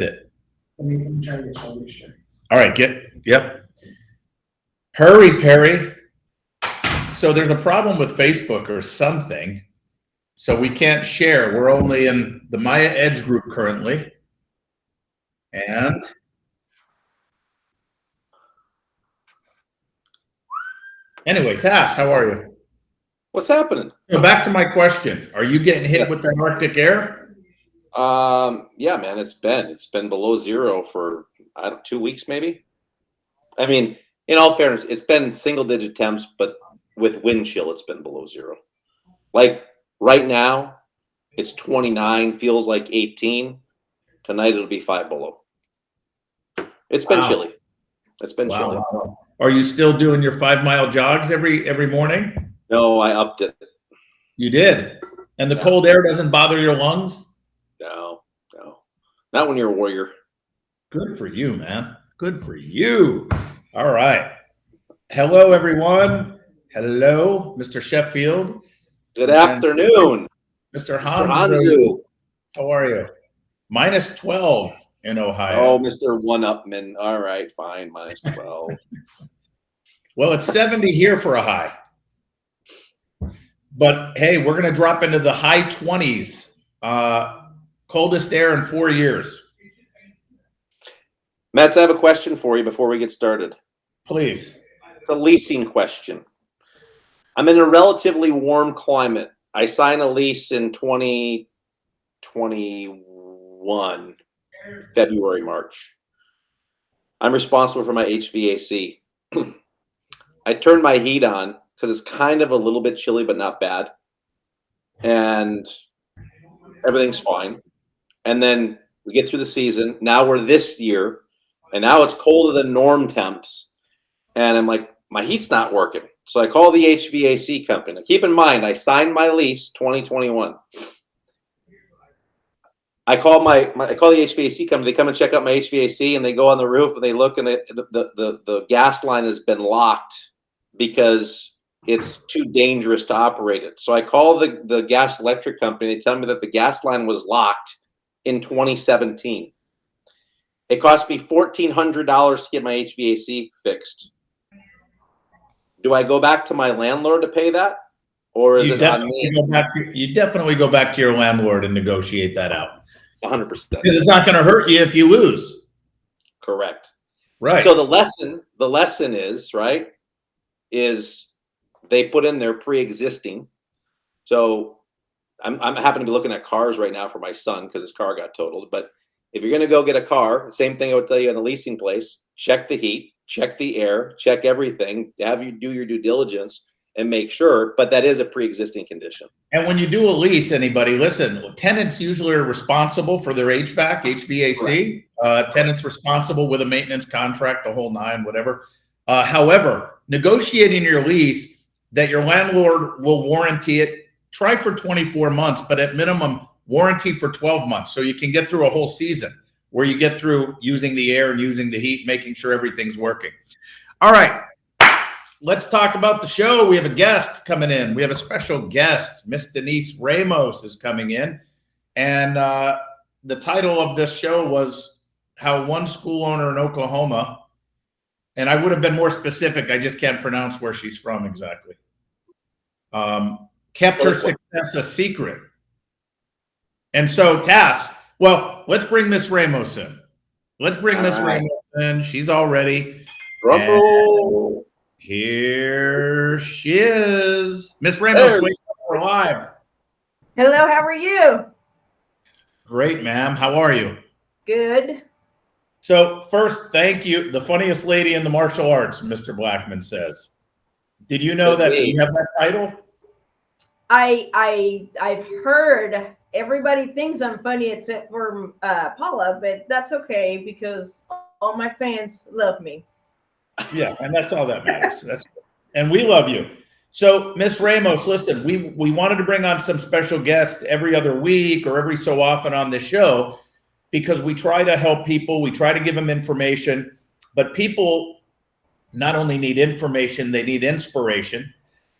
it. I'm trying to tell you. All right, yep. Hurry, Perry. So there's a problem with Facebook or something. So we can't share. We're only in the Maya Edge group currently. And anyway, Tash, how are you? What's happening? So back to my question. Are you getting hit with that Arctic air? Yeah, man, it's been below zero for 2 weeks, maybe. I mean, in all fairness, it's been single-digit temps, but with wind chill, it's been below zero. Like right now, it's 29, feels like 18. Tonight it'll be 5 below. It's been chilly. It's been chilly. Wow. Are you still doing your 5-mile jogs every morning? No, I upped it. You did, and the cold air doesn't bother your lungs? No, not when you're a warrior. Good for you, man. Good for you. All right. Hello, everyone. Hello, Mr. Sheffield. Good afternoon, Mr. Hanzu. Hanzu. How are you? Minus 12 in Ohio. Oh, Mr. One-Upman. All right, fine. Minus 12. Well, it's 70 here for a high. But hey, we're going to drop into the high 20s. Coldest air in 4 years. Metz, I have a question for you before we get started. Please. It's a leasing question. I'm in a relatively warm climate. I signed a lease in 2021, February, March. I'm responsible for my HVAC. I turned my heat on because it's kind of a little bit chilly, but not bad. And everything's fine. And then we get through the season. Now we're this year, and now it's colder than norm temps. And I'm like, my heat's not working. So I call the HVAC company. Now, keep in mind, I signed my lease 2021. I call the HVAC company. They come and check out my HVAC, and they go on the roof and they look, and the gas line has been locked because it's too dangerous to operate it. So I call the gas electric company. They tell me that the gas line was locked in 2017. It cost me $1,400 to get my HVAC fixed. Do I go back to my landlord to pay that? Or is it on me? You definitely go back to your landlord and negotiate that out. 100%. Because it's not going to hurt you if you lose. Correct. Right. So the lesson is they put in their pre-existing. So I'm happen to be looking at cars right now for my son because his car got totaled. But if you're going to go get a car, same thing I would tell you in a leasing place, check the heat, check the air, check everything, have you do your due diligence and make sure, but that is a pre-existing condition. And when you do a lease, anybody, listen, tenants usually are responsible for their HVAC. Tenants responsible with a maintenance contract, the whole nine, whatever. However, negotiating your lease that your landlord will warranty it, try for 24 months, but at minimum warranty for 12 months. So you can get through a whole season where you get through using the air and using the heat, making sure everything's working. All right. Let's talk about the show. We have a guest coming in. We have a special guest. Miss Denisse Ramos is coming in. And the title of this show was How One School Owner in Oklahoma, and I would have been more specific. I just can't pronounce where she's from exactly. Kept her success a secret. And so, Tass, well, let's bring Miss Ramos in. Let's bring Miss Ramos in. She's all ready. Drum roll. Here she is. Miss Ramos, wait, we're live. Hello, how are you? Great, ma'am. How are you? Good. So first, thank you. The funniest lady in the martial arts, Mr. Blackman says. Did you know that you have that title? I've heard everybody thinks I'm funny except for Paula, but that's okay because all my fans love me. Yeah, and that's all that matters. And we love you. So, Miss Ramos, listen, we wanted to bring on some special guests every other week or every so often on this show because we try to help people. We try to give them information, but people not only need information, they need inspiration.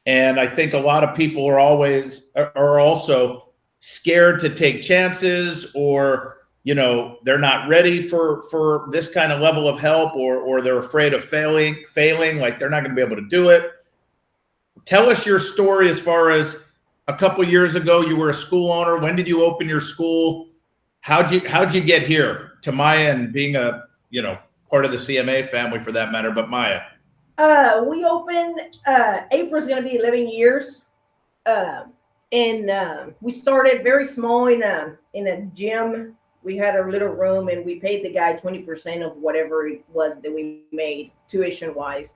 And I think a lot of people are also scared to take chances or you know, they're not ready for this kind of level of help, or they're afraid of failing, like they're not going to be able to do it. Tell us your story as far as a couple years ago, you were a school owner. When did you open your school? How'd you get here to Maya and being a, you know, part of the CMA family for that matter, but Maya? We opened, April's going to be 11 years. And we started very small in a gym. We had a little room and we paid the guy 20% of whatever it was that we made tuition wise.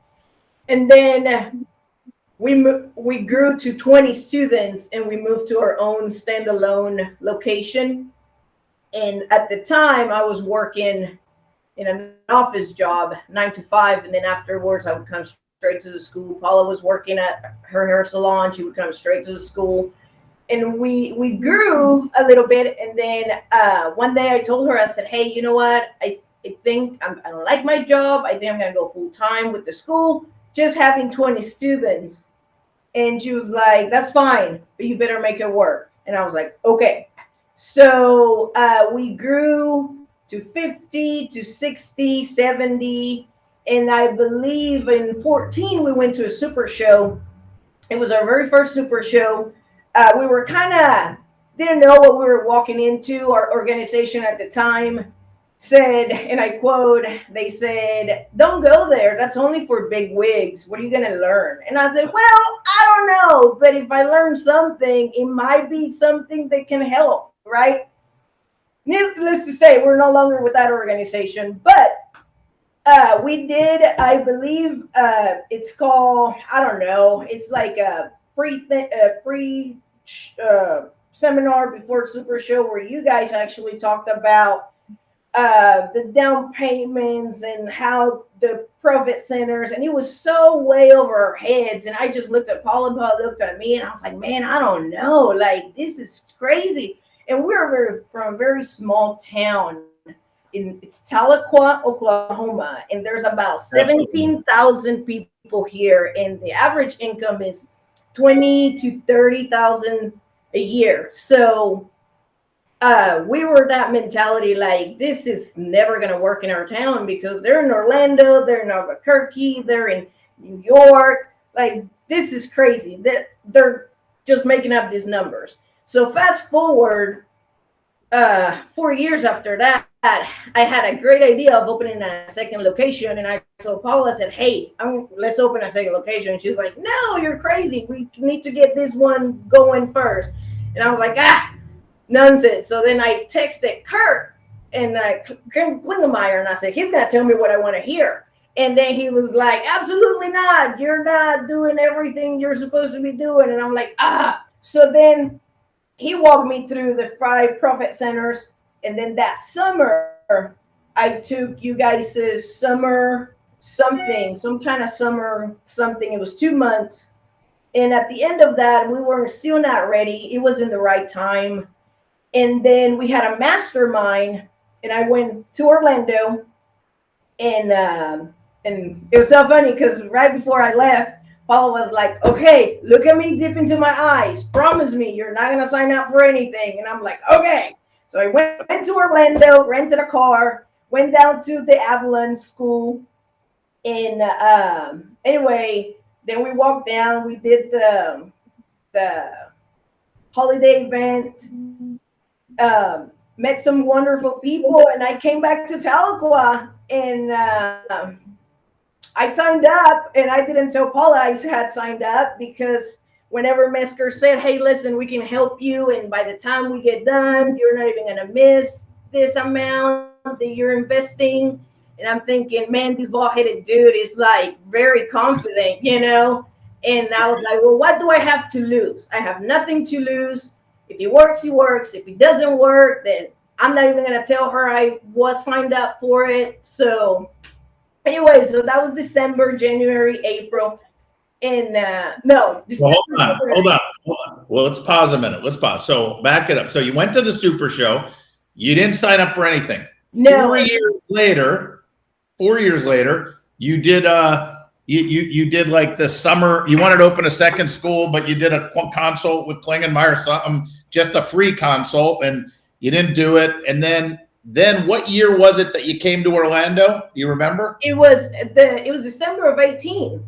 And then we grew to 20 students and we moved to our own standalone location. And at the time I was working in an office job 9 to 5. And then afterwards I would come straight to the school. Paula was working at her hair salon. She would come straight to the school. And we grew a little bit. And then one day I told her, I said, hey, you know what? I think I don't like my job. I think I'm going to go full time with the school, just having 20 students. And she was like, that's fine, but you better make it work. And I was like, okay. So we grew to 50, to 60, 70. And I believe in 14, we went to a super show. It was our very first super show. We were kind of, didn't know what we were walking into. Our organization at the time said, and I quote, they said, don't go there. That's only for big wigs. What are you going to learn? And I said, well, I don't know. But if I learn something, it might be something that can help, right? Needless to say, we're no longer with that organization. But we did, I believe, it's called, I don't know, it's like a pre seminar before Super Show where you guys actually talked about the down payments and how the profit centers, and it was so way over our heads. And I just looked at Paula and Paula looked at me and I was like, man, I don't know, like this is crazy. And we're from a very small town. It's Tahlequah, Oklahoma, and there's about 17,000 people here, and the average income is 20 to 30,000 a year. So we were that mentality, like this is never going to work in our town because they're in Orlando, they're in Albuquerque, they're in New York. Like this is crazy. That they're just making up these numbers. So fast forward 4 years after that, I had a great idea of opening a second location. And I told Paula, I said, hey, let's open a second location. And she's like, no, you're crazy. We need to get this one going first. And I was like, nonsense. So then I texted Kurt and Klingemeyer, and I said, he's going to tell me what I want to hear. And then he was like, absolutely not. You're not doing everything you're supposed to be doing. And I'm like, So then he walked me through the 5 profit centers. And then that summer, I took you guys' summer something, some kind of summer something. It was 2 months. And at the end of that, we were still not ready. It wasn't the right time. And then we had a mastermind, and I went to Orlando. And it was so funny because right before I left, Paula was like, okay, look at me deep into my eyes. Promise me you're not going to sign up for anything. And I'm like, okay. So I went to Orlando, rented a car, went down to the Avalon school. And anyway, then we walked down. We did the holiday event, met some wonderful people. And I came back to Tahlequah and I signed up. And I didn't tell Paula I had signed up because whenever Metzger said, hey, listen, we can help you. And by the time we get done, you're not even going to miss this amount that you're investing. And I'm thinking, man, this bald-headed dude is like very confident, you know? And I was like, well, what do I have to lose? I have nothing to lose. If he works, he works. If he doesn't work, then I'm not even going to tell her I was signed up for it. So anyway, so that was December, January, April. And no. Well, hold on. Well, let's pause a minute. Let's pause. So back it up. So you went to the Super Show. You didn't sign up for anything. No. 4 years later, you did you did like the summer. You wanted to open a second school, but you did a consult with Klingemeyer, something, just a free consult, and you didn't do it. And then then what year was it that you came to Orlando? Do you remember? It was December of 18,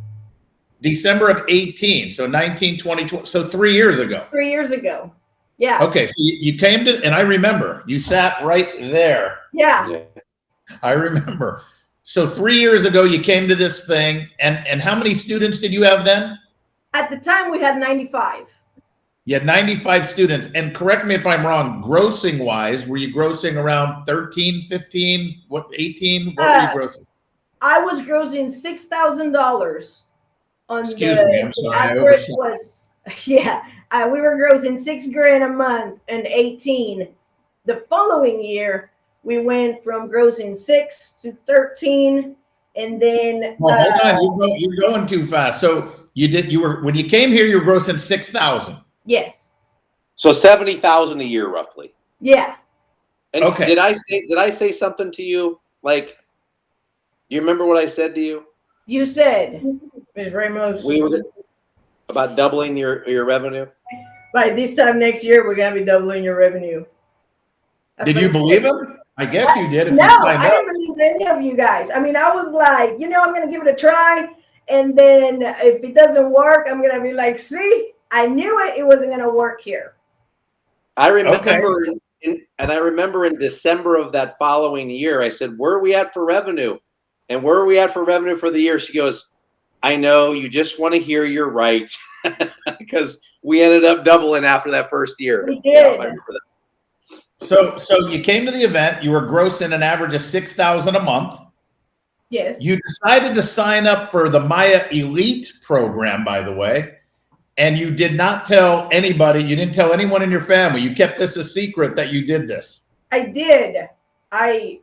December of 18. So 19, 20, so 3 years ago. 3 years ago. Yeah. Okay. So you came to, and I remember you sat right there. Yeah. Yeah. I remember. So 3 years ago, you came to this thing, and how many students did you have then? At the time, we had 95. You had 95 students. And correct me if I'm wrong, grossing wise, were you grossing around 13, 15, what, 18? What were you grossing? I was grossing $6,000 on Excuse me, I'm sorry, I average overshot. was, yeah, we were grossing $6,000 a month in 18. The following year, we went from grossing 6 to 13, and then Well, hold on, you're going too fast. So you were when you came here, you were grossing 6,000. yes, So 70,000 a year, roughly. yeah, And Okay. did I say something to you? Like, you remember what I said to you? you said, Miss Ramos, We were about doubling your revenue. by this time next year, we're gonna be doubling your revenue. That's Did what you he believe said. him? I guess you did. If No, you signed I up. didn't believe any of you guys. I mean, I was like, I'm going to give it a try. And then if it doesn't work, I'm going to be like, see, I knew it wasn't going to work here. I remember, Okay. and I remember in December of that following year, I said, "Where are we at for revenue? And where are we at for revenue for the year?" She goes, "I know, you just want to hear you're right," because we ended up doubling after that first year. We Yeah, did. I remember that. So you came to the event. You were grossing an average of 6,000 a month. Yes. You decided to sign up for the Maya Elite program, by the way, and you did not tell anybody. You didn't tell anyone in your family. You kept this a secret that you did this. I did. I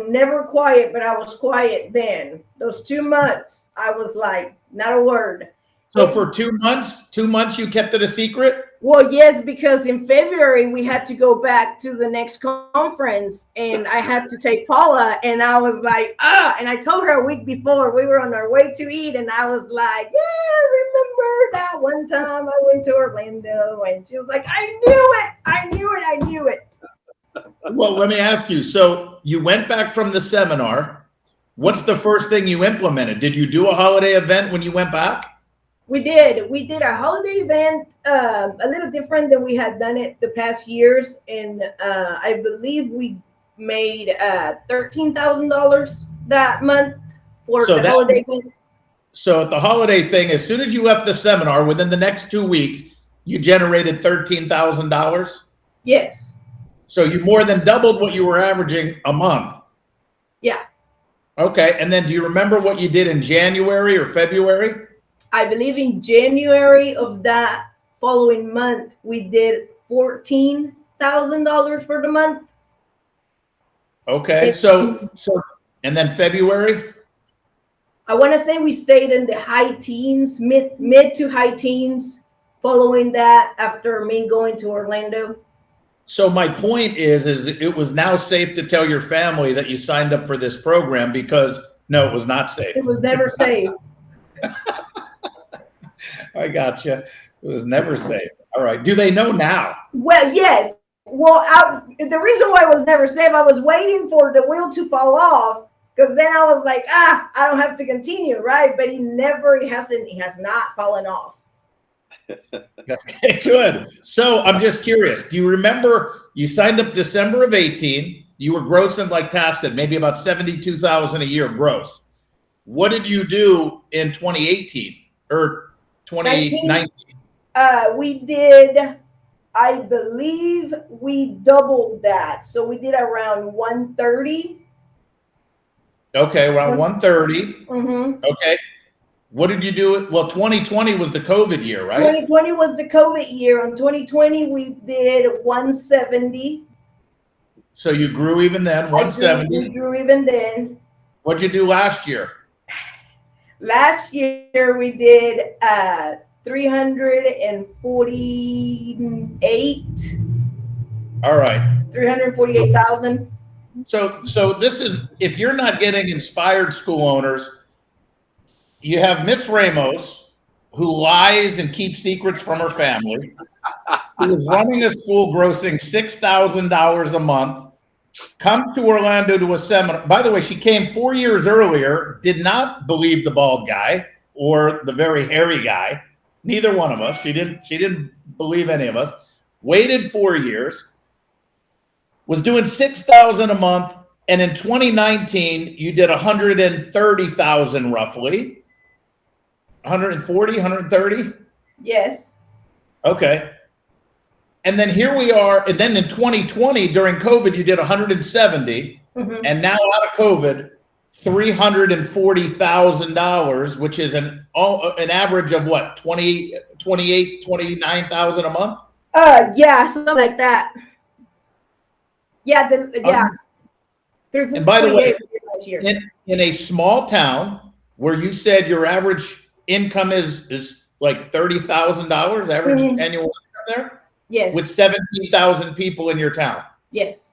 never quiet, but I was quiet then. Those 2 months, I was like, not a word. So for 2 months, you kept it a secret? Well, yes, because in February we had to go back to the next conference and I had to take Paula, and I was like, and I told her a week before we were on our way to eat, and I was like, yeah, remember that one time I went to Orlando, and she was like, I knew it. Well, let me ask you. So you went back from the seminar. What's the first thing you implemented? Did you do a holiday event when you went back? We did a holiday event, a little different than we had done it the past years, and I believe we made $13,000 that month for So the that- holiday event. So at the holiday thing, as soon as you left the seminar, within the next 2 weeks, you generated $13,000. Yes. So you more than doubled what you were averaging a month. Yeah. Okay. And then do you remember what you did in January or February? I believe in January of that following month, we did $14,000 for the month. Okay. So, and then February? I want to say we stayed in the high teens, mid to high teens following that after me going to Orlando. So my point is it was now safe to tell your family that you signed up for this program because no, it was not safe. It was never safe. I gotcha. It was never safe. All right. Do they know now? Well, yes. Well, the reason why it was never safe, I was waiting for the wheel to fall off, because then I was like, I don't have to continue, right? But he has not fallen off. Okay, good. So I'm just curious. Do you remember you signed up December of 18? You were grossing, like Tass said, maybe about 72,000 a year gross. What did you do in 2018 or 2019? We did, I believe we doubled that. So we did around 130. Okay, around 130. Mm-hmm. Okay. What did you do? Well, 2020 was the COVID year, right? 2020 was the COVID year. On 2020, we did 170. So you grew even then, We 170. grew even then. What'd you do last year? Last year we did 348. All right. 348,000. So this is, if you're not getting inspired school owners, you have Miss Ramos, who lies and keeps secrets from her family. She was running a school grossing $6,000 a month, comes to Orlando to a seminar. By the way, she came 4 years earlier, did not believe the bald guy or the very hairy guy. Neither one of us. She didn't believe any of us. Waited 4 years, was doing $6,000 a month, and in 2019 you did 130,000 roughly. 140, 130? Yes. Okay. And then here we are. And then in 2020, during COVID, you did 170. Mhm. And now out of COVID, $340,000, which is an average of what, 29,000 a month? Yeah, something like that. Yeah, And by the way, 348 in a small town where you said your average income is like $30,000 average Mhm. annual income there, Yes. with 17,000 people in your town. Yes.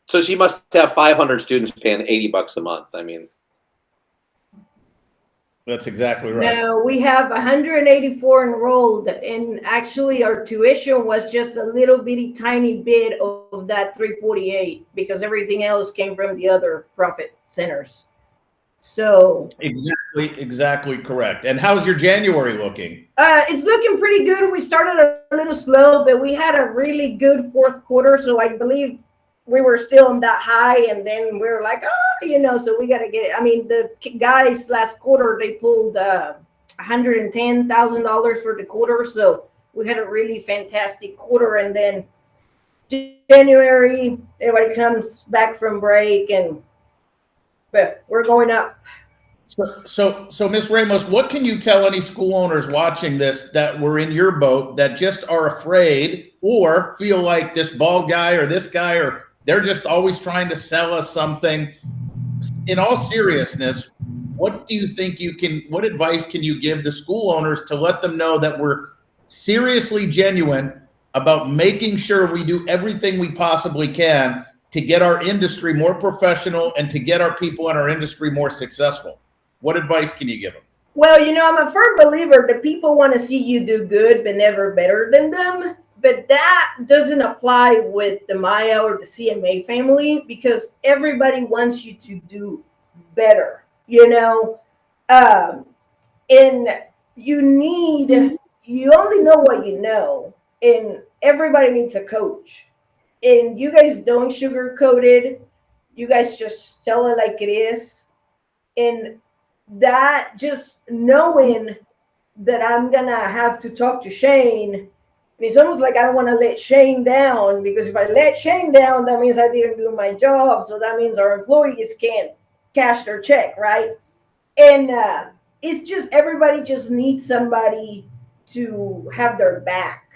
So she must have 500 students paying $80 a month. I mean, That's exactly right. No, we have 184 enrolled, and actually our tuition was just a little bitty tiny bit of that 348 because everything else came from the other profit centers. So Exactly correct. And how's your January looking? it's looking pretty good. We started a little slow, but we had a really good fourth quarter. So I believe we were still on that high, and then we were like, so we got to get it. I mean, the guys last quarter, they pulled $110,000 for the quarter. So we had a really fantastic quarter. And then January, everybody comes back from break, but we're going up. So Miss Ramos, what can you tell any school owners watching this that were in your boat that just are afraid or feel like this bald guy or this guy, or they're just always trying to sell us something? In all seriousness, what do you think what advice can you give to school owners to let them know that we're seriously genuine about making sure we do everything we possibly can to get our industry more professional and to get our people in our industry more successful? What advice can you give them? Well, I'm a firm believer that people want to see you do good, but never better than them. But that doesn't apply with the Maya or the CMA family because everybody wants you to do better, and you only know what you know, and everybody needs a coach. And you guys don't sugarcoat it. You guys just tell it like it is. And that just knowing that I'm gonna have to talk to Shane, it's almost like I don't want to let Shane down, because if I let Shane down, that means I didn't do my job. So that means our employees can't cash their check, right? And it's just everybody just needs somebody to have their back,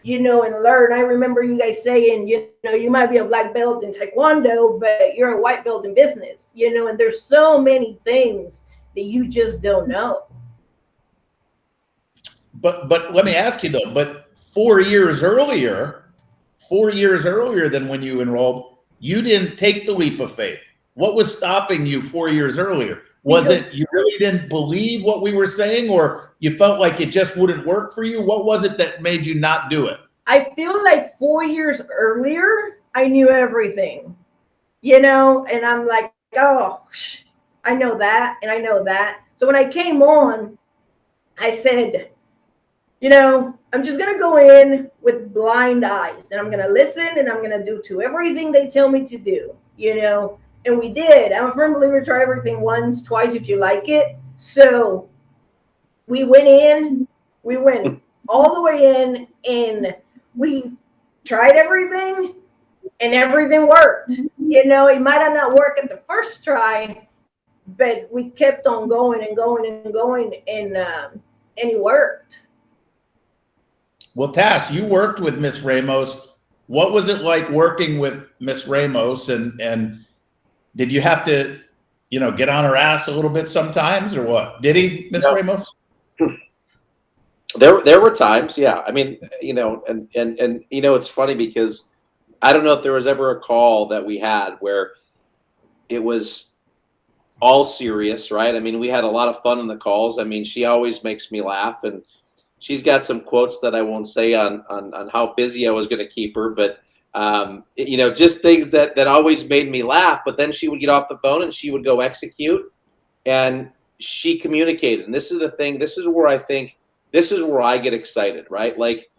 and learn. I remember you guys saying, you might be a black belt in Taekwondo, but you're a white belt in business, and there's so many things that you just don't know. But let me ask you though, but 4 years earlier than when you enrolled, you didn't take the leap of faith. What was stopping you 4 years earlier? Was it you really didn't believe what we were saying, or you felt like it just wouldn't work for you? What was it that made you not do it? I feel like 4 years earlier, I knew everything, and I'm like, oh, I know that, and I know that. So when I came on, I said, I'm just going to go in with blind eyes, and I'm going to listen, and I'm going to do to everything they tell me to do, and we did. I'm a firm believer, try everything once, twice if you like it. So we went all the way in, and we tried everything, and everything worked. It might have not worked at the first try, but we kept on going and going and going, and it worked. Well, Tass, you worked with Miss Ramos. What was it like working with Miss Ramos, and did you have to, get on her ass a little bit sometimes, or what? Did he, Miss Ramos? There were times, yeah. I mean, and it's funny because I don't know if there was ever a call that we had where it was all serious, right? I mean, we had a lot of fun in the calls. I mean, she always makes me laugh, and she's got some quotes that I won't say on how busy I was going to keep her, but you know, just things that always made me laugh. But then she would get off the phone and she would go execute, and she communicated. And this is the thing. This is where I think this is where I get excited, right? Like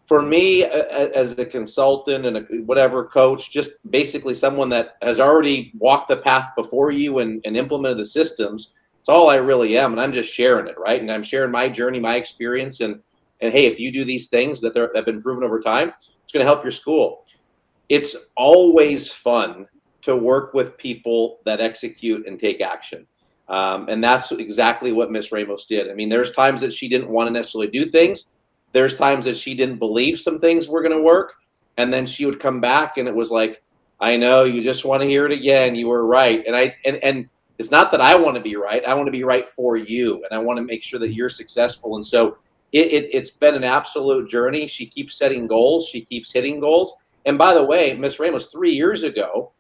for me, as a consultant and a whatever coach, just basically someone that has already walked the path before you and implemented the systems. It's all I really am, and I'm just sharing it, right? And I'm sharing my journey, my experience, and hey, if you do these things that have been proven over time, it's going to help your school. It's always fun to work with people that execute and take action. And that's exactly what Miss Ramos did. I mean, there's times that she didn't want to necessarily do things. There's times that she didn't believe some things were going to work. And then she would come back and it was like, I know you just want to hear it again. You were right. And it's not that I want to be right. I want to be right for you. And I want to make sure that you're successful. And so it's been an absolute journey. She keeps setting goals. She keeps hitting goals. And by the way, Miss Ramos, 3 years ago,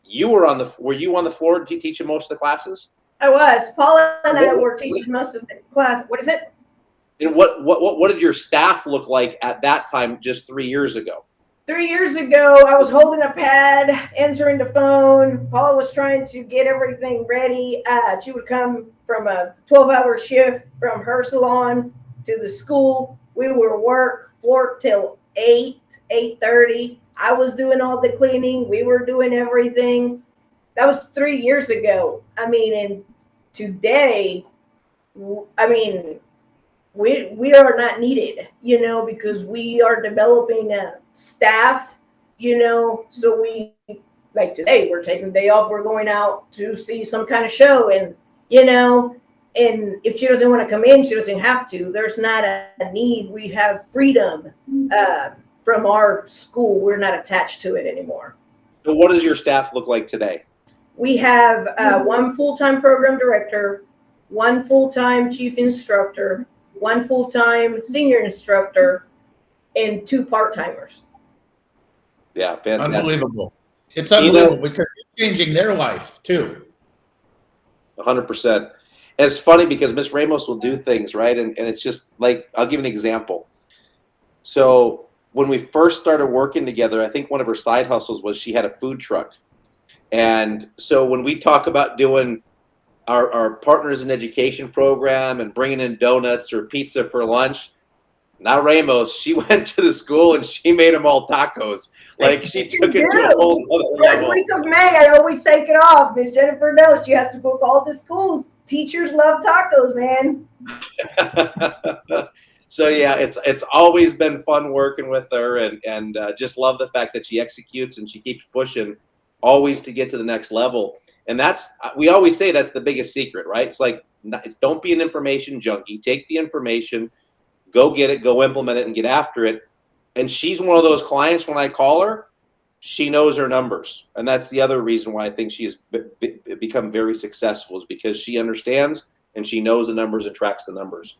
were you on the floor teaching most of the classes? I was. Paula and I were teaching most of the class. What is it? And what did your staff look like at that time just 3 years ago? 3 years ago, I was holding a pad, answering the phone. Paula was trying to get everything ready. She would come from a 12-hour shift from her salon to the school. We would work till 8:30. I was doing all the cleaning. We were doing everything. That was 3 years ago. I mean, and today, I mean, we are not needed, you know, because we are developing a staff, you know, so we, like today, we're taking the day off. We're going out to see some kind of show, and, you know, and if she doesn't want to come in, she doesn't have to. There's not a need. We have freedom from our school. We're not attached to it anymore. So what does your staff look like today? We have one full-time program director, one full-time chief instructor, one full-time senior instructor, and 2 part-timers. Yeah, fantastic. Unbelievable. It's unbelievable because you're changing their life too. 100%. And it's funny because Miss Ramos will do things, right? And it's just like, I'll give an example. So when we first started working together, I think one of her side hustles was she had a food truck. And so when we talk about doing our Partners in Education program and bringing in donuts or pizza for lunch, now Ramos, she went to the school and she made them all tacos. Like she took it to a whole other level. First week of May, I always take it off. Miss Jennifer knows she has to book all the schools. Teachers love tacos, man. So yeah, it's always been fun working with her, and just love the fact that she executes and she keeps pushing always to get to the next level. And we always say that's the biggest secret, right? It's like, don't be an information junkie. Take the information, go get it, go implement it, and get after it. And she's one of those clients, when I call her, she knows her numbers. And that's the other reason why I think she has become very successful, is because she understands and she knows the numbers and tracks the numbers.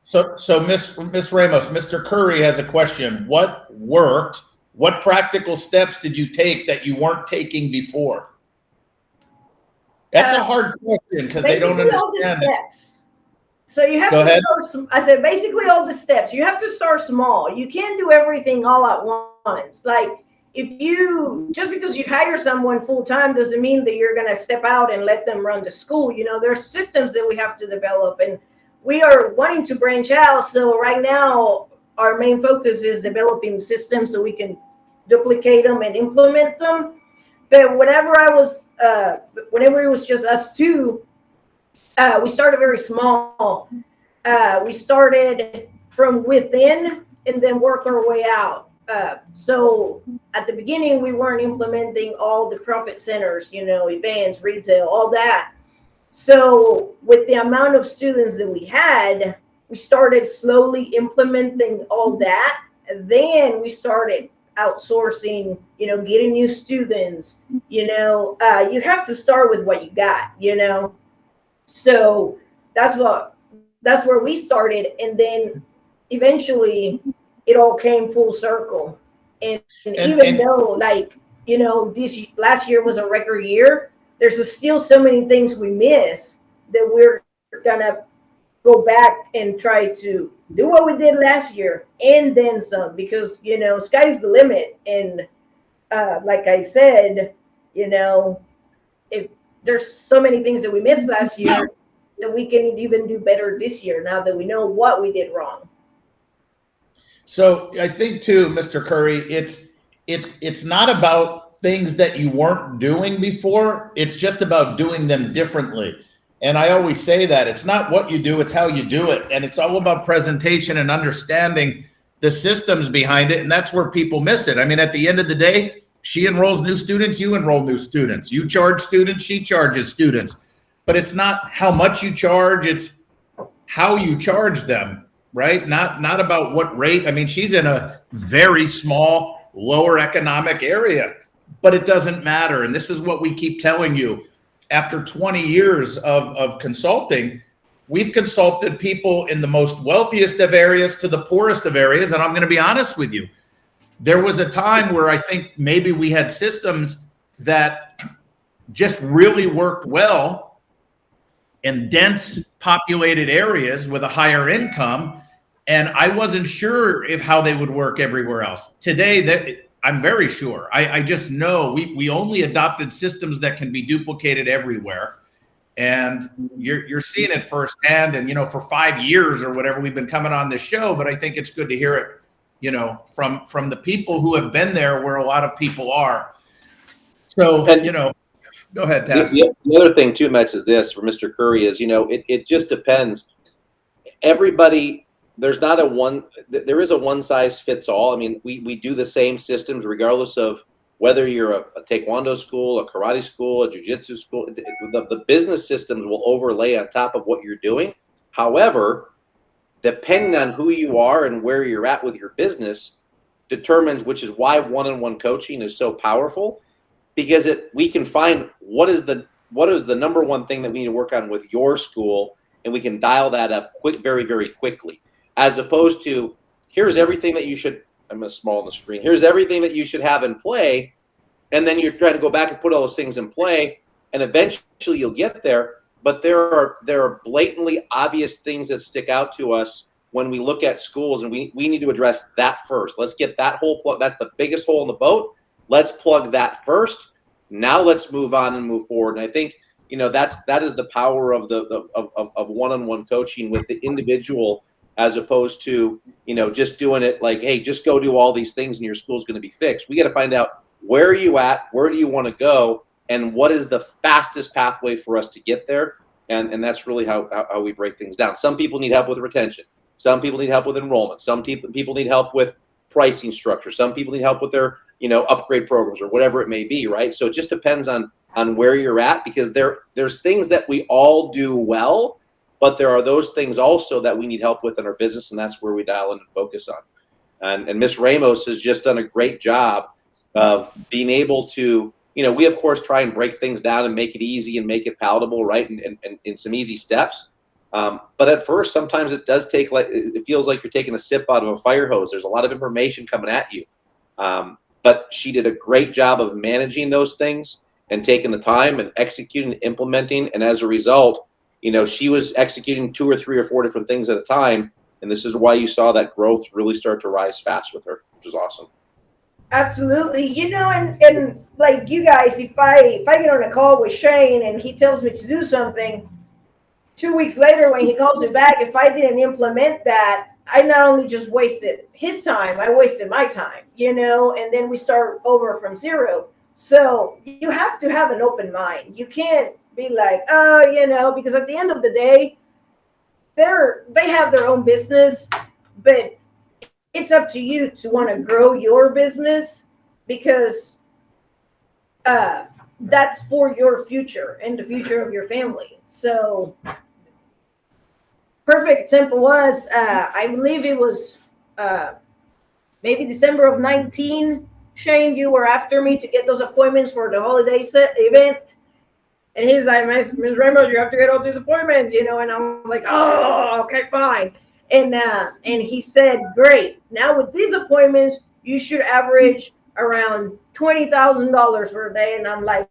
So Miss Ramos, Mr. Curry has a question. What worked? What practical steps did you take that you weren't taking before? That's a hard question because they don't understand it. So you have Go ahead. I said basically all the steps. You have to start small. You can't do everything all at once. Like just because you hire someone full time doesn't mean that you're going to step out and let them run the school. You know, there's systems that we have to develop, and we are wanting to branch out. So right now, our main focus is developing systems so we can duplicate them and implement them. But whenever it was just us two, we started very small. We started from within and then work our way out. So at the beginning, we weren't implementing all the profit centers, you know, events, retail, all that. So with the amount of students that we had, we started slowly implementing all that. And then we started outsourcing, you know, getting new students. You know, you have to start with what you got, you know. So that's where we started. And then eventually it all came full circle. And even though, like, you know, last year was a record year, there's still so many things we miss that we're gonna go back and try to do what we did last year and then some, because sky's the limit. And like I said, if there's so many things that we missed last year that we can even do better this year now that we know what we did wrong. So I think too, Mr. Curry, it's not about things that you weren't doing before. It's just about doing them differently. And I always say that it's not what you do, it's how you do it. And it's all about presentation and understanding the systems behind it. And that's where people miss it. I mean, at the end of the day, she enrolls new students, you enroll new students. You charge students, she charges students. But it's not how much you charge, it's how you charge them, right? Not about what rate. I mean, she's in a very small, lower economic area, but it doesn't matter. And this is what we keep telling you. After 20 years of consulting, we've consulted people in the most wealthiest of areas to the poorest of areas. And I'm going to be honest with you. There was a time where I think maybe we had systems that just really worked well in dense populated areas with a higher income. And I wasn't sure how they would work everywhere else. Today, I'm very sure. I just know we only adopted systems that can be duplicated everywhere. And you're seeing it firsthand. And, for 5 years or whatever, we've been coming on this show, but I think it's good to hear it, from the people who have been there where a lot of people are. So, go ahead, Tess. The other thing too, Metz, is this for Mr. Curry is, it just depends. Everybody, there is a one size fits all. I mean, we do the same systems regardless of whether you're a taekwondo school, a karate school, a jiu-jitsu school. The business systems will overlay on top of what you're doing. However, depending on who you are and where you're at with your business determines, which is why one-on-one coaching is so powerful, because we can find what is the number one thing that we need to work on with your school, and we can dial that up very, very quickly, as opposed to here's everything that you should. I'm small on the screen. Here's everything that you should have in play, and then you're trying to go back and put all those things in play, and eventually you'll get there. But there are blatantly obvious things that stick out to us when we look at schools, and we need to address that first. Let's get that hole plugged. That's the biggest hole in the boat. Let's plug that first. Now let's move on and move forward. And I think that is the power of of one-on-one coaching with the individual, as opposed to just doing it like, hey, just go do all these things and your school's going to be fixed. We got to find out, where are you at, where do you want to go, and what is the fastest pathway for us to get there. And that's really how we break things down. Some people need help with retention. Some people need help with enrollment. Some people need help with pricing structure. Some people need help with their upgrade programs or whatever it may be, right? So it just depends on where you're at, because there's things that we all do well, but there are those things also that we need help with in our business, and that's where we dial in and focus on. And Miss Ramos has just done a great job of being able to, we of course try and break things down and make it easy and make it palatable, right? And in some easy steps. But at first, sometimes it does take it feels like you're taking a sip out of a fire hose. There's a lot of information coming at you. But she did a great job of managing those things and taking the time and executing, implementing. And as a result, she was executing 2 or 3 or 4 different things at a time. And this is why you saw that growth really start to rise fast with her, which is awesome. Absolutely. And like you guys, if I get on a call with Shane and he tells me to do something, 2 weeks later when he calls me back, if I didn't implement that, I not only just wasted his time, I wasted my time, and then we start over from zero. So you have to have an open mind. You can't be like, because at the end of the day, they have their own business, but it's up to you to want to grow your business, because that's for your future and the future of your family. So perfect example was, I believe it was maybe December of 19. Shane, you were after me to get those appointments for the holiday event. And he's like, Miss Ramos, you have to get all these appointments, and I'm like, oh, okay, fine. And he said, great. Now with these appointments, you should average around $20,000 per day. And I'm like,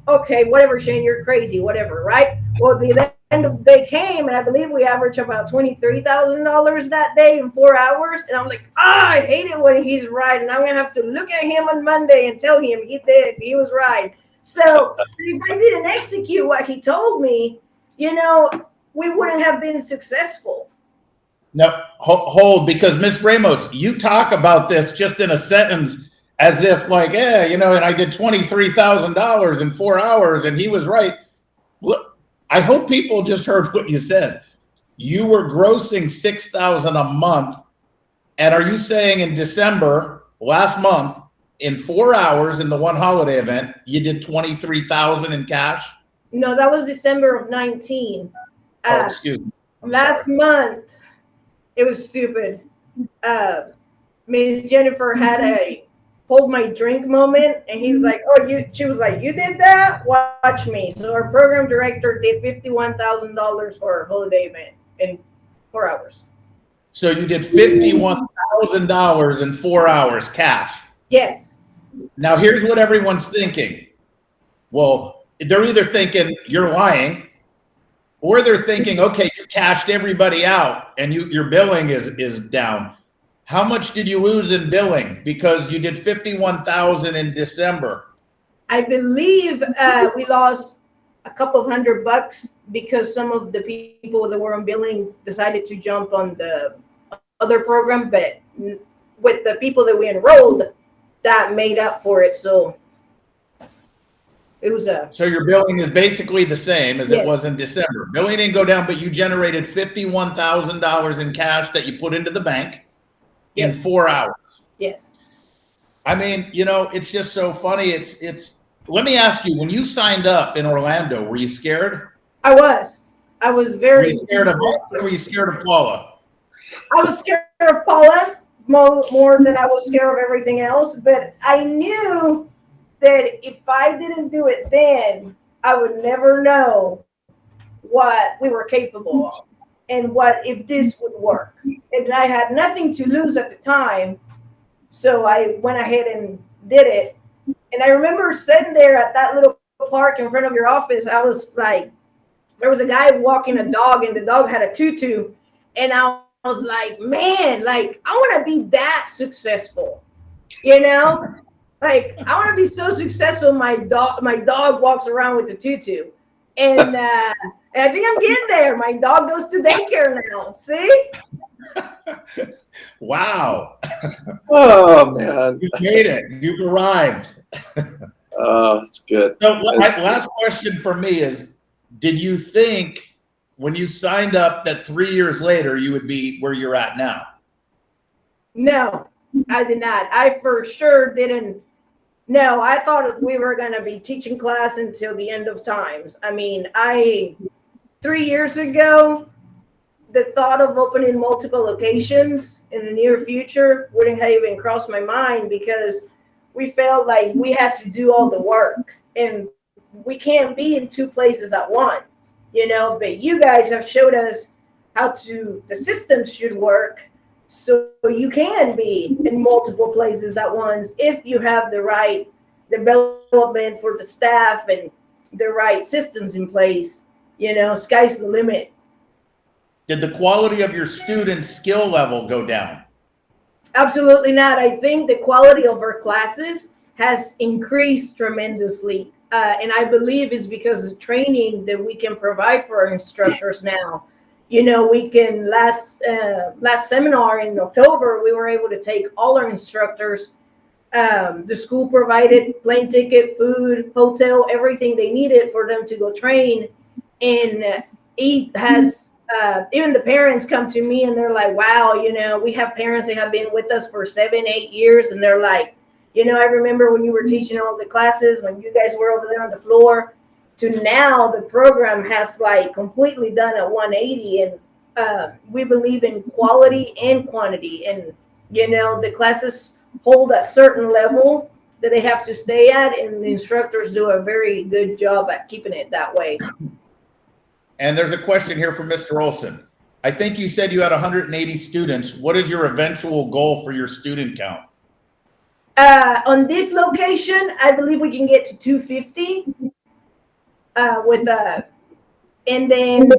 okay, whatever, Shane, you're crazy, whatever, right? Well, the they came, and I believe we averaged about $23,000 that day in 4 hours. And I'm like, I hate it when he's right, and I'm gonna have to look at him on Monday and tell him he was right. So if I didn't execute what he told me, we wouldn't have been successful. No, hold, because Miss Ramos, you talk about this just in a sentence as if like, and I did $23,000 in 4 hours and he was right. Look, I hope people just heard what you said. You were grossing $6,000 a month. And are you saying in December, last month, in 4 hours in the one holiday event, you did $23,000 in cash? No, that was December of 19. Oh, excuse me. Last month, it was stupid. Miss Jennifer had a hold my drink moment, and he's like, she was like, you did that? Watch me. So our program director did $51,000 for our holiday event in 4 hours. So you did $51,000 in 4 hours cash? Yes. Now here's what everyone's thinking. Well, they're either thinking you're lying, or they're thinking, okay, you cashed everybody out and your billing is down. How much did you lose in billing? Because you did $51,000 in December. I believe we lost a couple of $100 because some of the people that were on billing decided to jump on the other program, but with the people that we enrolled, that made up for it. So it was So your billing is basically the same as Yes. it was in December. Billing didn't go down, but you generated $51,000 in cash that you put into the bank in Yes. 4 hours. Yes. I mean, it's just so funny. Let me ask you, when you signed up in Orlando, were you scared? I was Were very you scared of us or were you scared of Paula? I was scared of Paula more than I was scared of everything else, but I knew that if I didn't do it then, I would never know what we were capable of and what if this would work. And I had nothing to lose at the time, so I went ahead and did it. And I remember sitting there at that little park in front of your office. I was like, there was a guy walking a dog, and the dog had a tutu, and I was like, man, like I want to be that successful, Like I want to be so successful. My dog walks around with the tutu, and I think I'm getting there. My dog goes to daycare now. See? Wow. Oh man, You made it. You've arrived. oh, it's good. So last question for me is, did you think when you signed up that 3 years later you would be where you're at now? No, I did not. I for sure didn't. No, I thought we were going to be teaching class until the end of times. I mean, 3 years ago, the thought of opening multiple locations in the near future wouldn't have even crossed my mind, because we felt like we had to do all the work, and we can't be in two places at once, but you guys have showed us how the systems should work. So you can be in multiple places at once if you have the right development for the staff and the right systems in place. Sky's the limit. Did the quality of your students' skill level go down? Absolutely not. I think the quality of our classes has increased tremendously. And I believe it's because of the training that we can provide for our instructors now. We can last seminar in October, we were able to take all our instructors. The school provided plane ticket, food, hotel, everything they needed for them to go train. And it has, even the parents come to me and they're like, wow, we have parents that have been with us for 7-8 years. And they're like, I remember when you were teaching all the classes, when you guys were over there on the floor, to now the program has like completely done a 180, and we believe in quality and quantity, and the classes hold a certain level that they have to stay at, and the instructors do a very good job at keeping it that way. And there's a question here from Mr. Olson. I think you said you had 180 students. What is your eventual goal for your student count? On this location, I believe we can get to 250. And then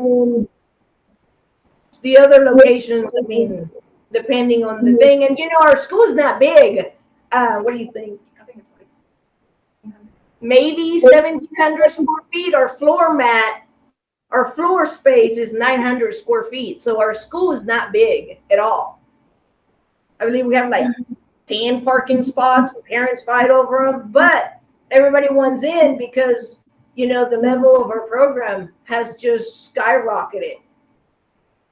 the other locations, I mean, depending on the thing. And, our school's not big. What do you think? I think it's like maybe 1,700 square feet. Our floor space is 900 square feet. So our school is not big at all. I believe we have like 10 parking spots. Parents fight over them, but everybody wants in because, the level of our program has just skyrocketed.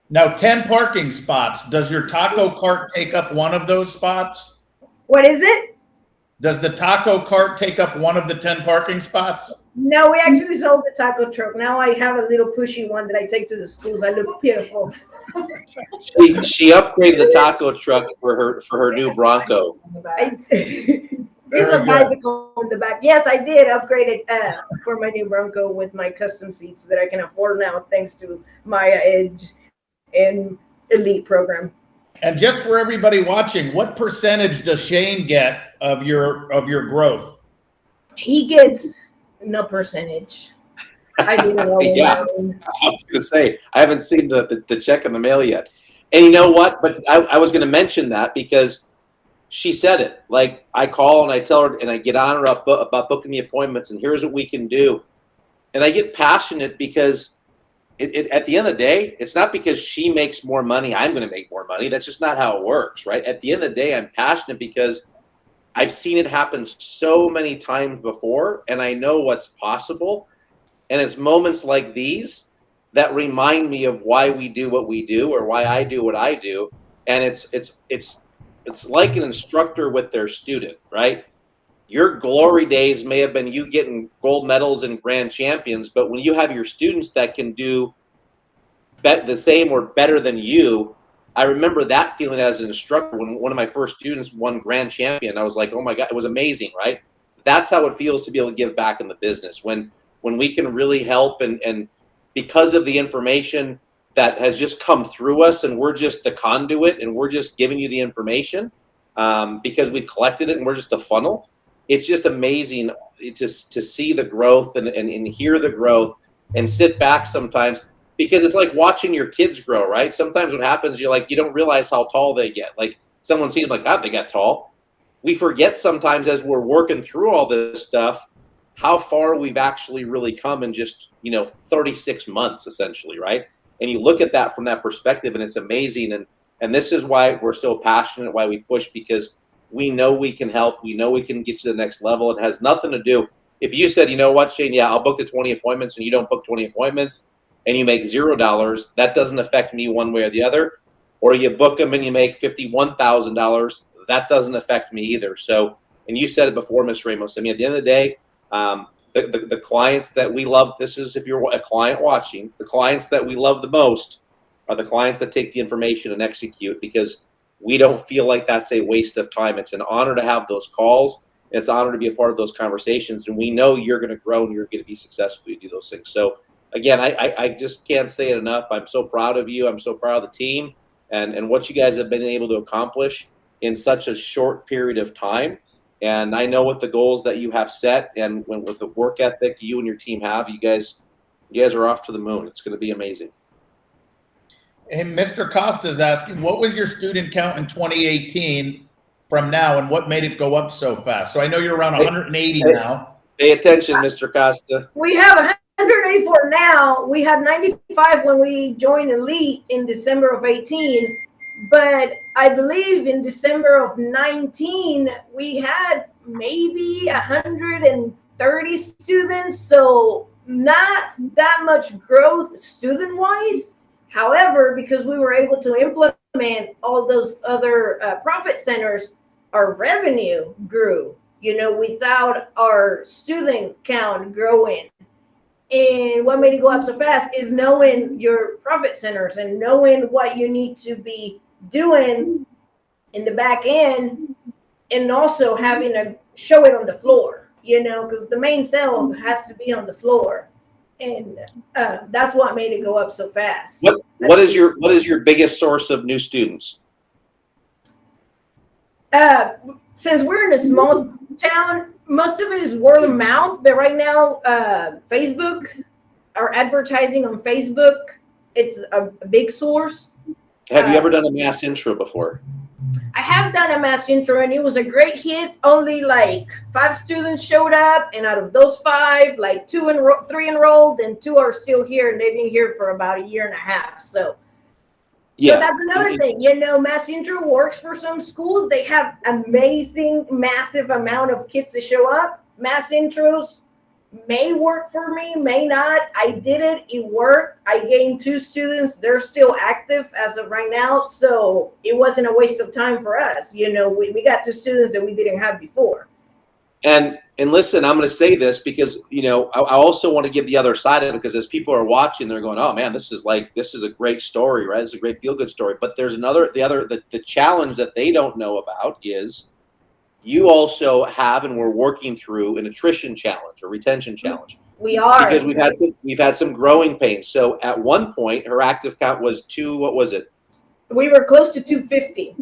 Now, 10 parking spots. Does your taco cart take up one of those spots? What is it? Does the taco cart take up one of the 10 parking spots? No, we actually sold the taco truck. Now I have a little pushy one that I take to the schools. I look pitiful. She upgraded the taco truck for her new Bronco. There's a bicycle in the back. Yes, I did upgrade it for my new Bronco with my custom seats that I can afford now thanks to Maya Edge and Elite program. And just for everybody watching, what percentage does Shane get of your growth? He gets no percentage. I did it all Yeah, I was going to say, I haven't seen the check in the mail yet. And you know what? But I was going to mention that because she said it. Like, I call and I tell her and I get on her about booking the appointments and here's what we can do. And I get passionate because at the end of the day, it's not because she makes more money, I'm going to make more money. That's just not how it works, right? At the end of the day, I'm passionate because I've seen it happen so many times before and I know what's possible. And it's moments like these that remind me of why we do what we do or why I do what I do. And it's like an instructor with their student, right? Your glory days may have been you getting gold medals and grand champions, but when you have your students that can do the same or better than you, I remember that feeling as an instructor when one of my first students won grand champion. I was like, oh my God, it was amazing, right? That's how it feels to be able to give back in the business when we can really help and because of the information that has just come through us and we're just the conduit and we're just giving you the information because we've collected it and we're just the funnel. It's just amazing to see the growth and hear the growth and sit back sometimes because it's like watching your kids grow, right? Sometimes what happens, you're like, you don't realize how tall they get. Like someone seems like, God, they got tall. We forget sometimes as we're working through all this stuff, how far we've actually really come in just, 36 months essentially, right? And you look at that from that perspective and it's amazing. And this is why we're so passionate, why we push, because we know we can help. We know we can get to the next level. It has nothing to do. If you said, you know what, Shane, yeah, I'll book the 20 appointments and you don't book 20 appointments and you make $0, that doesn't affect me one way or the other. Or you book them and you make $51,000, that doesn't affect me either. So, and you said it before, Miss Ramos. I mean, at the end of the day, the clients that we love, this is if you're a client watching, the clients that we love the most are the clients that take the information and execute because we don't feel like that's a waste of time. It's an honor to have those calls. It's an honor to be a part of those conversations. And we know you're going to grow and you're going to be successful if you do those things. So again, I just can't say it enough. I'm so proud of you. I'm so proud of the team and what you guys have been able to accomplish in such a short period of time. And I know what the goals that you have set and with the work ethic you and your team have, you guys are off to the moon. It's going to be amazing. And Mr. Costa is asking, what was your student count in 2018 from now and what made it go up so fast? So I know you're around 180 now. Pay attention, Mr. Costa. We have 184 now. We had 95 when we joined Elite in December of 18. But I believe in December of 19, we had maybe 130 students. So not that much growth student-wise. However, because we were able to implement all those other profit centers, our revenue grew, without our student count growing. And what made it go up so fast is knowing your profit centers and knowing what you need to be doing in the back end and also having to show it on the floor, because the main sale has to be on the floor. And that's what made it go up so fast. What is your biggest source of new students? Since we're in a small town, most of it is word of mouth. But right now, Facebook, our advertising on Facebook. It's a big source. Have you ever done a mass intro before? I have done a mass intro and it was a great hit. Only like 5 students showed up, and out of those 5, like 3 enrolled, and 2 are still here, and they've been here for about a year and a half. So that's another thing. Mass intro works for some schools. They have amazing, massive amount of kids that show up. Mass intros may work for me, may not. I did it. It worked. I gained 2 students. They're still active as of right now. So it wasn't a waste of time for us. We got 2 students that we didn't have before. And listen, I'm going to say this because, I also want to give the other side of it, because as people are watching, they're going, oh man, this is a great story, right? It's a great feel-good story. But there's the challenge that they don't know about is you also have, and we're working through, an attrition challenge or retention challenge. We are. Because we've had some growing pains. So at one point, her active count was what was it? We were close to 250.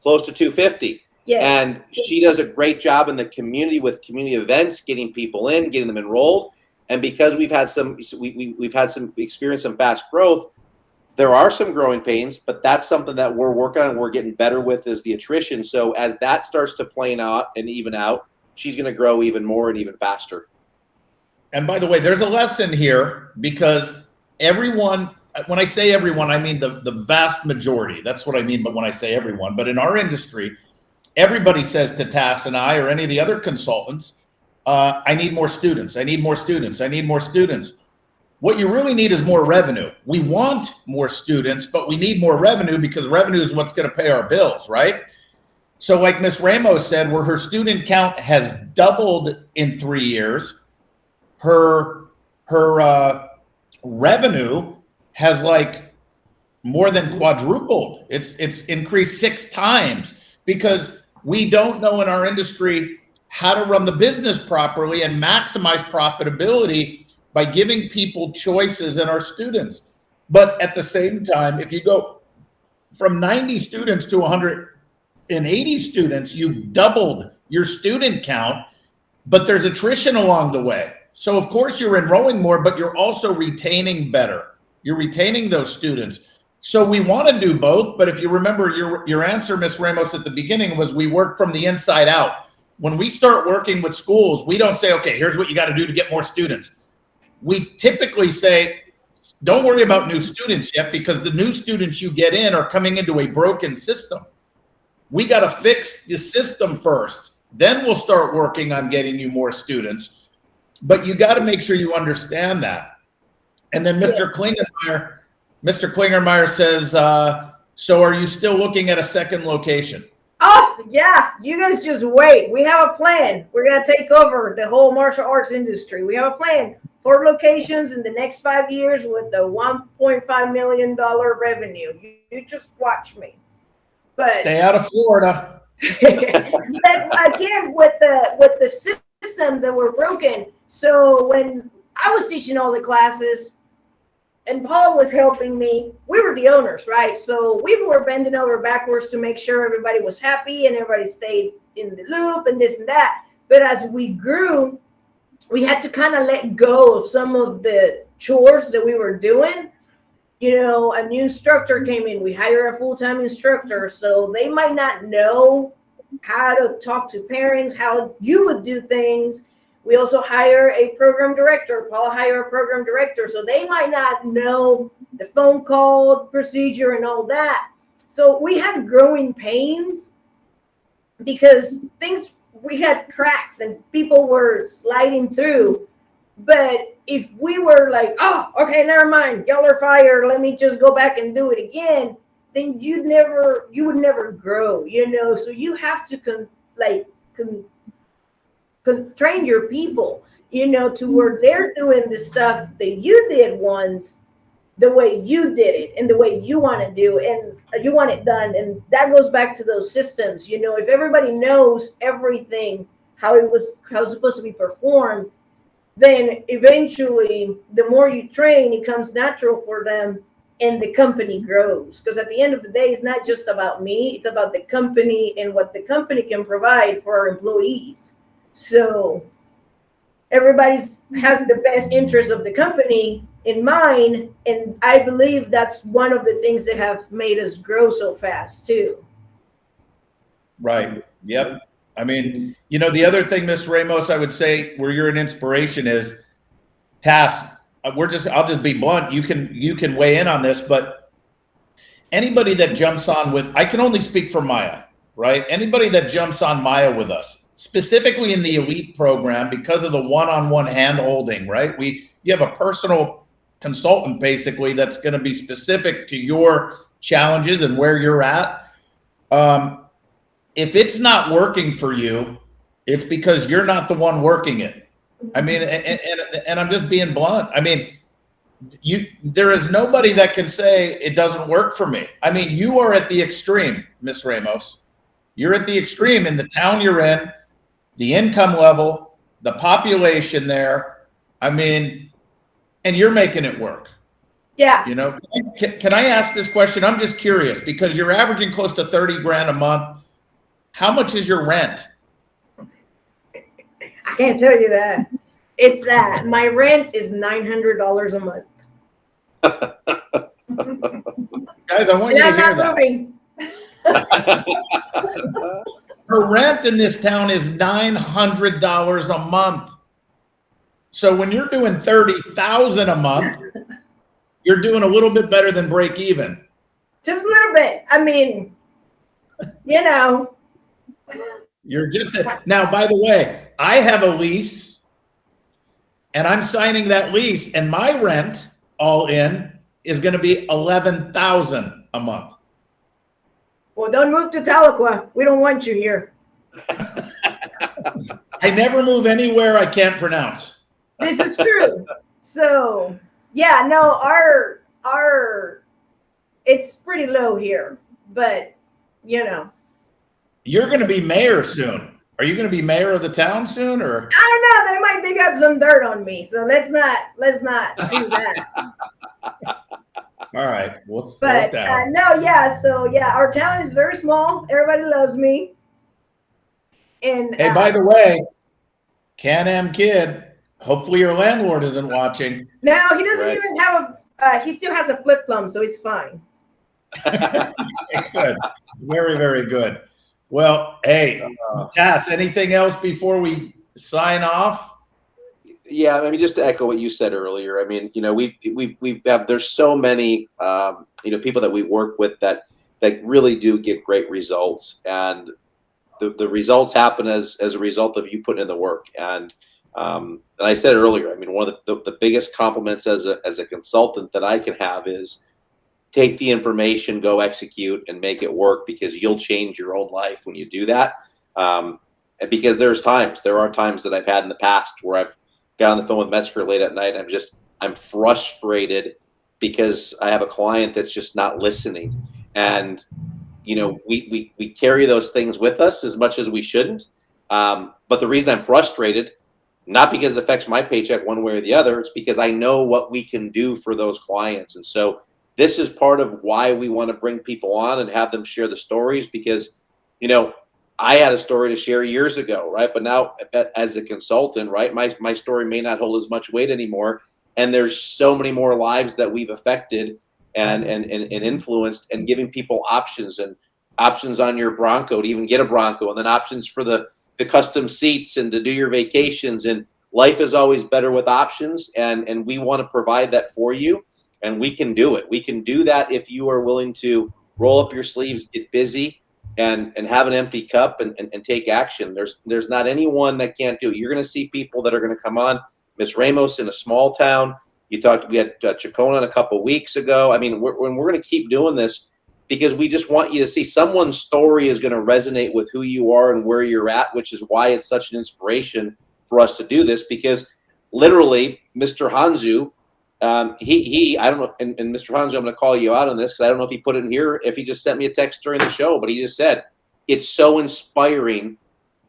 Close to 250. Yeah. And she does a great job in the community with community events, getting people in, getting them enrolled. And because we've had some experience some fast growth, there are some growing pains, but that's something that we're working on and we're getting better with, is the attrition. So as that starts to plane out and even out, she's going to grow even more and even faster. And by the way, there's a lesson here, because everyone, when I say everyone, I mean the vast majority. That's what I mean, but when I say everyone. But in our industry, everybody says to Tass and I, or any of the other consultants, I need more students. I need more students. I need more students. What you really need is more revenue. We want more students, but we need more revenue, because revenue is what's going to pay our bills, right? So like Miss Ramos said, where her student count has doubled in 3 years, her revenue has like more than quadrupled. It's increased 6 times, because we don't know in our industry how to run the business properly and maximize profitability by giving people choices in our students. But at the same time, if you go from 90 students to 180 students, you've doubled your student count, but there's attrition along the way. So of course you're enrolling more, but you're also retaining better. You're retaining those students. So we want to do both. But if you remember your answer, Miss Ramos, at the beginning was, we work from the inside out. When we start working with schools, we don't say, okay, here's what you got to do to get more students. We typically say, don't worry about new students yet, because the new students you get in are coming into a broken system. We got to fix the system first. Then we'll start working on getting you more students. But you got to make sure you understand that. And then Mr. Klingermeyer says, so are you still looking at a second location? Oh, yeah. You guys just wait. We have a plan. We're going to take over the whole martial arts industry. We have a plan. 4 locations in the next 5 years with a $1.5 million revenue. You just watch me. But stay out of Florida. But again, with the system that were broken. So when I was teaching all the classes and Paula was helping me, we were the owners, right? So we were bending over backwards to make sure everybody was happy and everybody stayed in the loop and this and that. But as we grew, we had to kind of let go of some of the chores that we were doing. A new instructor came in. We hire a full-time instructor, so they might not know how to talk to parents, how you would do things. We also hire a program director. Paul hired a program director, so they might not know the phone call procedure and all that. So we had growing pains because we had cracks and people were sliding through. But if we were like, oh, okay, never mind, y'all are fired, let me just go back and do it again, then you would never grow, So you have to train your people, to where they're doing the stuff that you did once, the way you did it and the way you want to do, and you want it done. And that goes back to those systems. If everybody knows everything, how it's supposed to be performed, then eventually the more you train, it comes natural for them and the company grows. Because at the end of the day, it's not just about me, it's about the company and what the company can provide for our employees. So everybody's has the best interest of the company in mind, and I believe that's one of the things that have made us grow so fast too. Right. Yep. I mean, you know, the other thing, Miss Ramos, I would say where you're an inspiration is task. I'll just be blunt. You can weigh in on this, but anybody that jumps on with, I can only speak for Maya, right? Anybody that jumps on Maya with us, specifically in the elite program, because of the one-on-one hand holding, right? You have a personal consultant basically that's going to be specific to your challenges and where you're at. If it's not working for you, it's because you're not the one working it. I mean, and I'm just being blunt. I mean, there is nobody that can say it doesn't work for me. I mean, you are at the extreme, Miss Ramos. You're at the extreme in the town you're in, the income level, the population there. I mean, and you're making it work. Yeah. You know, can I ask this question? I'm just curious because you're averaging close to 30 grand a month. How much is your rent? I can't tell you that. It's my rent is $900 a month. Guys, I want And you to I'm hear not that. moving. The rent in this town is $900 a month. So when you're doing $30,000 a month, you're doing a little bit better than break even. Just a little bit. I mean, you know. You're just now, by the way, I have a lease and I'm signing that lease, and my rent all in is going to be $11,000 a month. Well, don't move to Tahlequah. We don't want you here. I never move anywhere I can't pronounce. This is true. So yeah, no, our it's pretty low here, but you know. You're going to be mayor soon. Are you going to be mayor of the town soon, or? I don't know. They might dig up some dirt on me, so let's not do that. All right, we'll slow it But down. no, yeah. So yeah, our town is very small. Everybody loves me. And Hey, by the way, Can-Am kid, hopefully your landlord isn't watching. no, he doesn't Right. even have a. He still has a flip thumb, so it's fine. Good, very, very good. Well, hey, Cass, anything else before we sign off? Yeah, I mean, just to echo what you said earlier. I mean, you know, there's so many, you know, people that we work with that really do get great results, and the results happen as a result of you putting in the work. And I said earlier, I mean, one of the biggest compliments as a consultant that I can have is take the information, go execute, and make it work, because you'll change your own life when you do that. And because there are times that I've had in the past where I've got on the phone with Metzger late at night, and I'm frustrated because I have a client that's just not listening. And, you know, we carry those things with us as much as we shouldn't. But the reason I'm frustrated, not because it affects my paycheck one way or the other, it's because I know what we can do for those clients. And so this is part of why we want to bring people on and have them share the stories, because, you know, I had a story to share years ago, right? But now as a consultant, right, my story may not hold as much weight anymore. And there's so many more lives that we've affected and influenced, and giving people options, and options on your Bronco to even get a Bronco, and then options for the custom seats and to do your vacations. And life is always better with options. And we want to provide that for you. And we can do it. We can do that if you are willing to roll up your sleeves, get busy, and have an empty cup and take action. There's not anyone that can't do it. You're going to see people that are going to come on. Miss Ramos in a small town. We had Chacona a couple of weeks ago. I mean, we're going to keep doing this because we just want you to see someone's story is going to resonate with who you are and where you're at, which is why it's such an inspiration for us to do this. Because literally, Mr. Hanzu, I don't know, and Mr. Hanzo, I'm going to call you out on this because I don't know if he put it in here, if he just sent me a text during the show, but he just said, it's so inspiring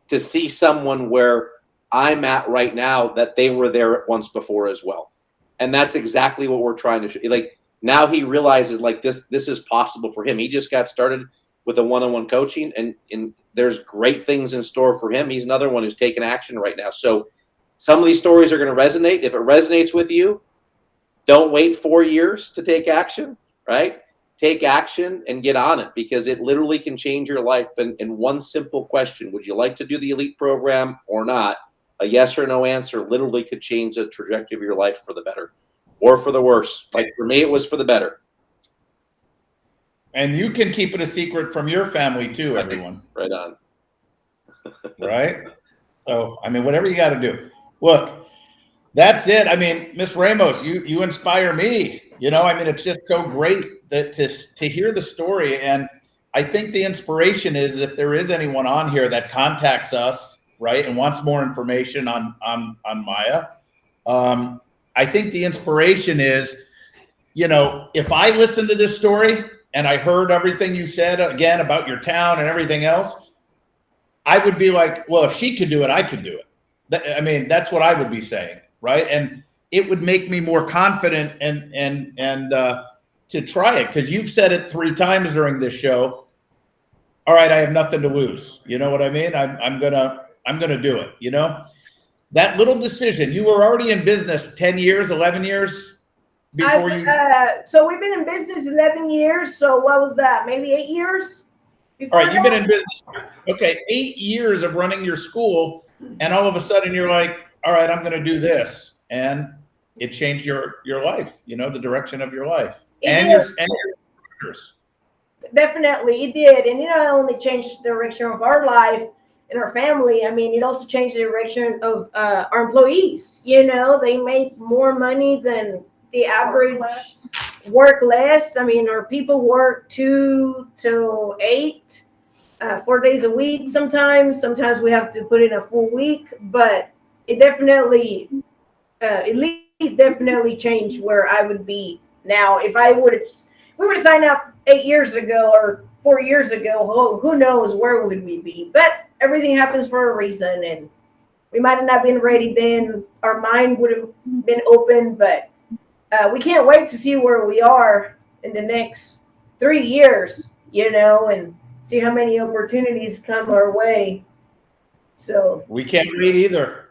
to see someone where I'm at right now that they were there once before as well. And that's exactly what we're trying to show. Like, now he realizes like this is possible for him. He just got started with a one-on-one coaching, and there's great things in store for him. He's another one who's taking action right now. So Some of these stories are going to resonate. If it resonates with you, don't wait 4 years to take action, right? Take action and get on it, because it literally can change your life in one simple question. Would you like to do the elite program or not? A yes or no answer literally could change the trajectory of your life for the better or for the worse. Like for me, it was for the better. And you can keep it a secret from your family too, everyone. Right on. Right? So, I mean, whatever you got to do. Look, that's it. I mean, Miss Ramos, you inspire me. You know, I mean, it's just so great that to hear the story. And I think the inspiration is, if there is anyone on here that contacts us, right, and wants more information on Maya, I think the inspiration is, you know, if I listened to this story and I heard everything you said again about your town and everything else, I would be like, well, if she could do it, I could do it. I mean, that's what I would be saying, right? And it would make me more confident and to try it, because you've said it 3 times during this show. All right, I have nothing to lose. You know what I mean? I'm gonna do it. You know, that little decision. You were already in business 10 years, 11 years before you. So we've been in business 11 years. So what was that? Maybe 8 years. All right, you've been in business. Okay, 8 years of running your school, and all of a sudden you're like, all right, I'm going to do this, and it changed your life. You know, the direction of your life and your careers. Definitely, it did, and it not only changed the direction of our life and our family. I mean, it also changed the direction of our employees. You know, they make more money than the average. Work less. I mean, our people work 2 to 8, 4 days a week. Sometimes we have to put in a full week, but it definitely, definitely changed where I would be now. If we were to sign up 8 years ago or 4 years ago, who knows where would we be? But everything happens for a reason, and we might have not been ready then. Our mind would have been open, but we can't wait to see where we are in the next 3 years, you know, and see how many opportunities come our way. So we can't wait either.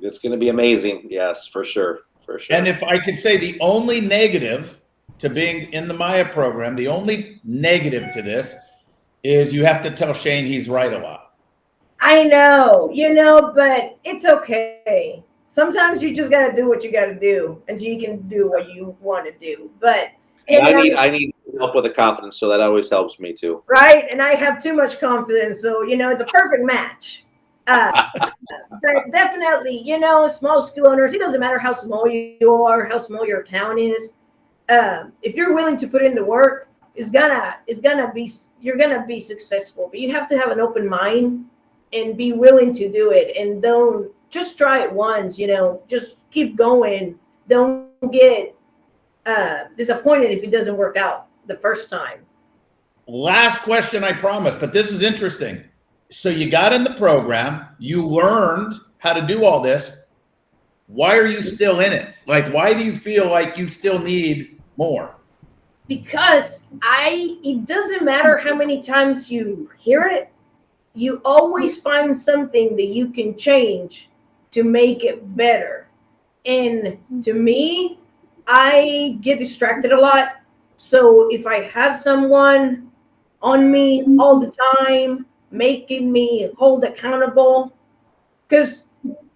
It's going to be amazing. Yes, for sure. For sure. And if I could say, the only negative to being in the Maya program, the only negative to this is you have to tell Shane he's right a lot. I know, you know, but it's okay. Sometimes you just got to do what you got to do until you can do what you want to do. But I need help with the confidence, so that always helps me too. Right, and I have too much confidence, so you know it's a perfect match. But definitely, you know, small school owners. It doesn't matter how small you are, how small your town is. If you're willing to put in the work, you're gonna be successful. But you have to have an open mind and be willing to do it, and don't just try it once, you know, just keep going. Don't get disappointed if it doesn't work out the first time. Last question, I promise, but this is interesting. So you got in the program, you learned how to do all this. Why are you still in it? Like, why do you feel like you still need more? Because it doesn't matter how many times you hear it, you always find something that you can change to make it better. And to me, I get distracted a lot. So if I have someone on me all the time, making me hold accountable, because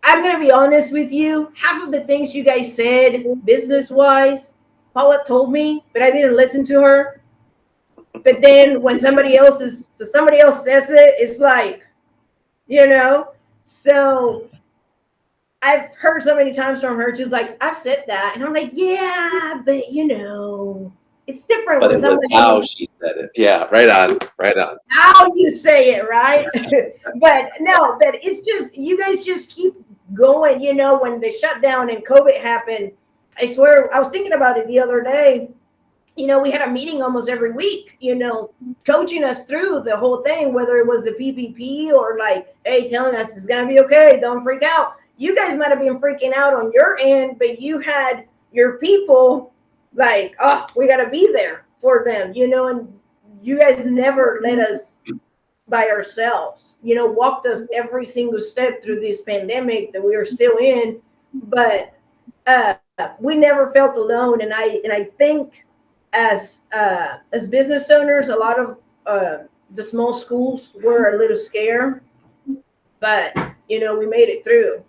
I'm going to be honest with you, half of the things you guys said business-wise, Paula told me, but I didn't listen to her. But then when somebody else says it, it's like, you know, so I've heard so many times from her, she's like, I've said that. And I'm like, yeah, but you know, it's different. But it was how she said it. Yeah, right on. How you say it, right? But it's just, you guys just keep going. You know, when the shutdown and COVID happened, I swear, I was thinking about it the other day. You know, we had a meeting almost every week, you know, coaching us through the whole thing, whether it was the PPP or like, hey, telling us it's going to be okay, don't freak out. You guys might have been freaking out on your end, but you had your people like, oh, we got to be there for them, you know, and you guys never let us by ourselves, walked us every single step through this pandemic that we are still in, but we never felt alone. And I think as business owners, a lot of the small schools were a little scared, but we made it through.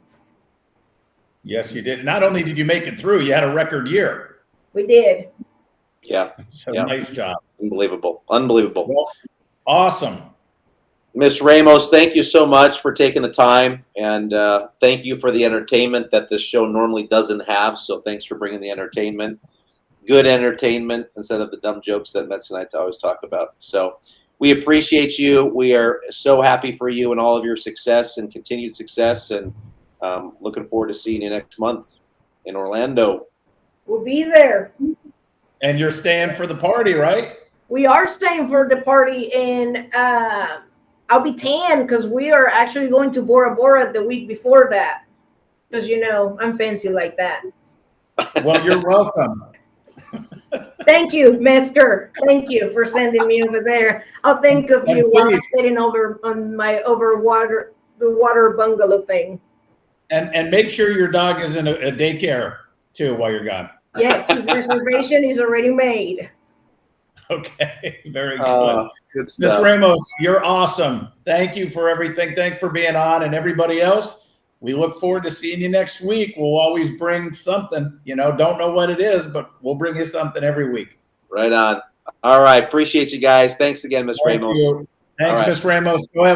Yes, you did. Not only did you make it through, you had a record year. We did. Yeah. So Yeah. nice job. Unbelievable. Unbelievable. Well, awesome. Miss Ramos, thank you so much for taking the time, and thank you for the entertainment that this show normally doesn't have. So thanks for bringing the entertainment, good entertainment, instead of the dumb jokes that Metz and I always talk about. So we appreciate you. We are so happy for you and all of your success and continued success, and looking forward to seeing you next month in Orlando. We'll be there. And you're staying for the party, right? We are staying for the party, and I'll be tan because we are actually going to Bora Bora the week before that. Because I'm fancy like that. Well, you're welcome. Thank you, Metzger. Thank you for sending me over there. I'll think of And you while I'm please. sitting over on my the water bungalow thing. And make sure your dog is in a daycare too while you're gone. Yes, his reservation is already made. Okay, very good. Good Miss stuff. Ramos, you're awesome. Thank you for everything. Thanks for being on, and everybody else. We look forward to seeing you next week. We'll always bring something. Don't know what it is, but we'll bring you something every week. Right on. All right. Appreciate you guys. Thanks again, Miss Thank Ramos. you. Thanks, All right. Miss Ramos. Go have